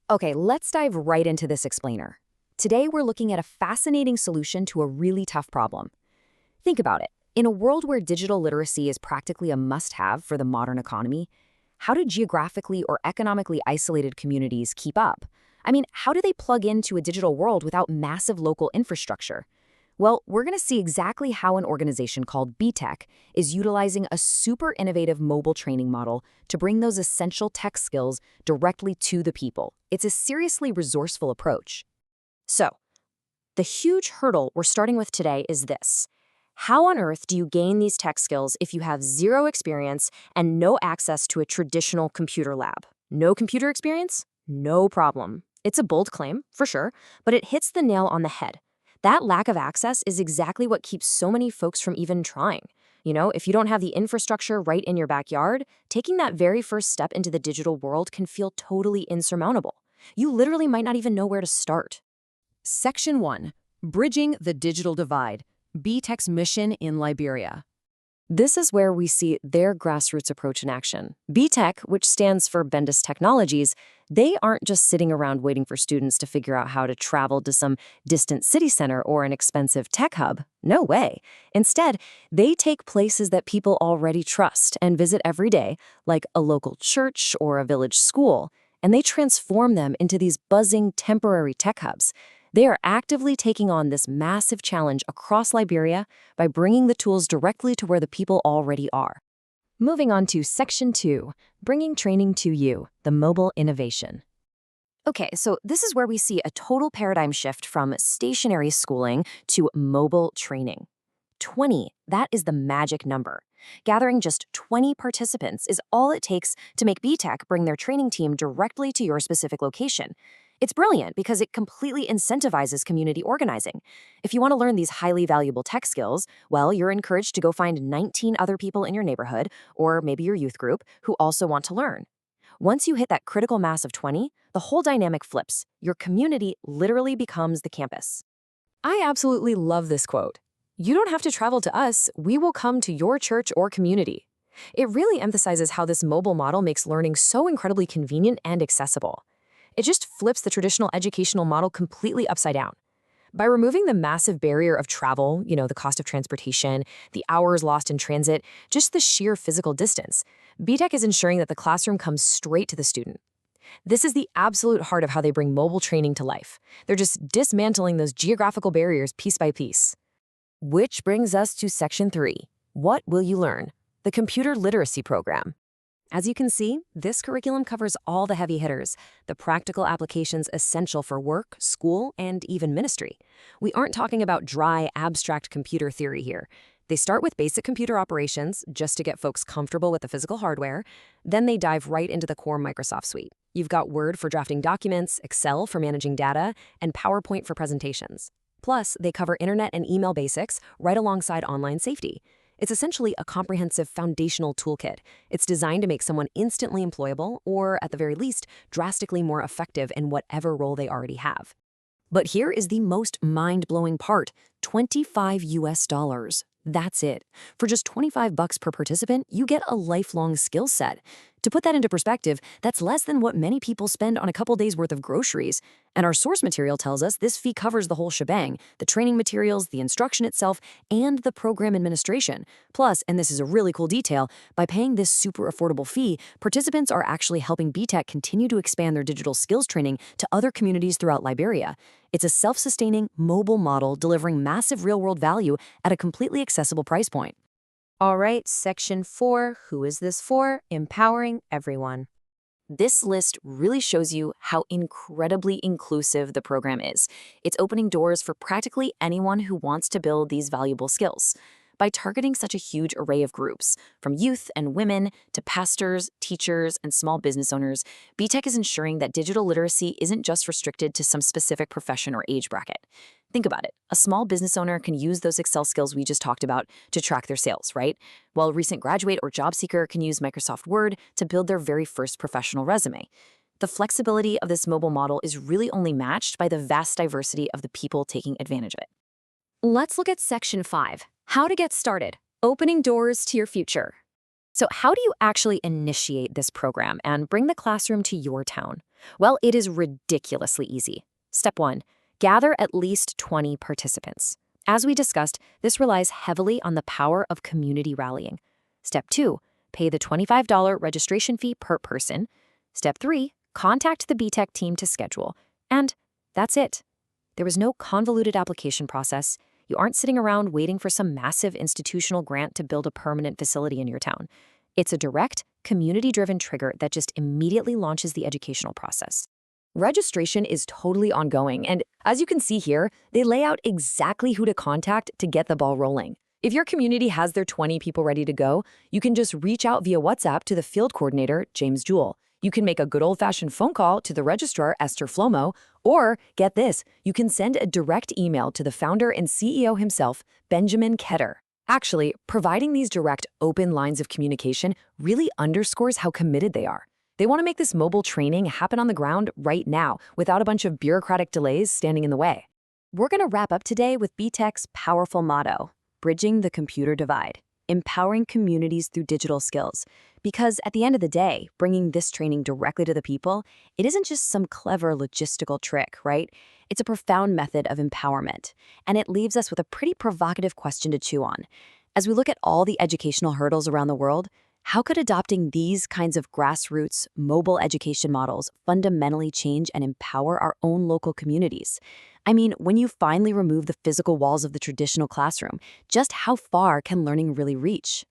Okay, let's dive right into this explainer. Today, we're looking at a fascinating solution to a really tough problem. Think about it. In a world where digital literacy is practically a must-have for the modern economy, how do geographically or economically isolated communities keep up? I mean, how do they plug into a digital world without massive local infrastructure? Well, we're going to see exactly how an organization called BETECH is utilizing a super innovative mobile training model to bring those essential tech skills directly to the people. It's a seriously resourceful approach. So, the huge hurdle we're starting with today is this. How on earth do you gain these tech skills if you have zero experience and no access to a traditional computer lab? No computer experience? No problem. It's a bold claim, for sure, but it hits the nail on the head. That lack of access is exactly what keeps so many folks from even trying. If you don't have the infrastructure right in your backyard, taking that very first step into the digital world can feel totally insurmountable. You literally might not even know where to start. Section 1. Bridging the Digital Divide. BETECH's mission in Liberia. This is where we see their grassroots approach in action. BETECH, which stands for BENDIS Technologies, they aren't just sitting around waiting for students to figure out how to travel to some distant city center or an expensive tech hub. No way. Instead, they take places that people already trust and visit every day, like a local church or a village school, and they transform them into these buzzing temporary tech hubs. They are actively taking on this massive challenge across Liberia by bringing the tools directly to where the people already are. Moving on to Section 2, Bringing Training to You, the Mobile Innovation. Okay, so this is where we see a total paradigm shift from stationary schooling to mobile training. 20, that is the magic number. Gathering just 20 participants is all it takes to make BETECH bring their training team directly to your specific location. It's brilliant because it completely incentivizes community organizing. If you want to learn these highly valuable tech skills, well, you're encouraged to go find 19 other people in your neighborhood, or maybe your youth group, who also want to learn. Once you hit that critical mass of 20, the whole dynamic flips. Your community literally becomes the campus. I absolutely love this quote. You don't have to travel to us, we will come to your church or community. It really emphasizes how this mobile model makes learning so incredibly convenient and accessible. It just flips the traditional educational model completely upside down. By removing the massive barrier of travel, the cost of transportation, the hours lost in transit, just the sheer physical distance, BETECH is ensuring that the classroom comes straight to the student. This is the absolute heart of how they bring mobile training to life. They're just dismantling those geographical barriers piece by piece. Which brings us to Section 3. What will you learn? The Computer Literacy Program. As you can see, this curriculum covers all the heavy hitters, the practical applications essential for work, school, and even ministry. We aren't talking about dry, abstract computer theory here. They start with basic computer operations, just to get folks comfortable with the physical hardware. Then they dive right into the core Microsoft suite. You've got Word for drafting documents, Excel for managing data, and PowerPoint for presentations. Plus, they cover internet and email basics right alongside online safety. It's essentially a comprehensive foundational toolkit. It's designed to make someone instantly employable or, at the very least, drastically more effective in whatever role they already have. But here is the most mind-blowing part, $25 US. That's it. For just $25 per participant, you get a lifelong skill set. To put that into perspective, that's less than what many people spend on a couple days' worth of groceries. And our source material tells us this fee covers the whole shebang, the training materials, the instruction itself, and the program administration. Plus, and this is a really cool detail, by paying this super affordable fee, participants are actually helping BETECH continue to expand their digital skills training to other communities throughout Liberia. It's a self-sustaining, mobile model delivering massive real-world value at a completely accessible price point. All right, Section 4, who is this for? Empowering everyone. This list really shows you how incredibly inclusive the program is. It's opening doors for practically anyone who wants to build these valuable skills. By targeting such a huge array of groups, from youth and women to pastors, teachers, and small business owners, BETECH is ensuring that digital literacy isn't just restricted to some specific profession or age bracket. Think about it. A small business owner can use those Excel skills we just talked about to track their sales, right? While a recent graduate or job seeker can use Microsoft Word to build their very first professional resume. The flexibility of this mobile model is really only matched by the vast diversity of the people taking advantage of it. Let's look at Section 5, how to get started, opening doors to your future. So how do you actually initiate this program and bring the classroom to your town? Well, it is ridiculously easy. Step 1. Gather at least 20 participants. As we discussed, this relies heavily on the power of community rallying. Step 2. Pay the $25 registration fee per person. Step 3. Contact the BTECH team to schedule. And that's it. There was no convoluted application process. You aren't sitting around waiting for some massive institutional grant to build a permanent facility in your town. It's a direct, community-driven trigger that just immediately launches the educational process. Registration is totally ongoing, and as you can see here, they lay out exactly who to contact to get the ball rolling. If your community has their 20 people ready to go, you can just reach out via WhatsApp to the field coordinator, James Jewell. You can make a good old-fashioned phone call to the registrar, Esther Flomo, or, get this, you can send a direct email to the founder and CEO himself, Benjamin Ketter. Actually, providing these direct, open lines of communication really underscores how committed they are. They want to make this mobile training happen on the ground right now, without a bunch of bureaucratic delays standing in the way. We're going to wrap up today with BTECH's powerful motto, Bridging the Computer Divide, empowering communities through digital skills. Because at the end of the day, bringing this training directly to the people, it isn't just some clever logistical trick, right? It's a profound method of empowerment. And it leaves us with a pretty provocative question to chew on. As we look at all the educational hurdles around the world, how could adopting these kinds of grassroots, mobile education models fundamentally change and empower our own local communities? I mean, when you finally remove the physical walls of the traditional classroom, just how far can learning really reach?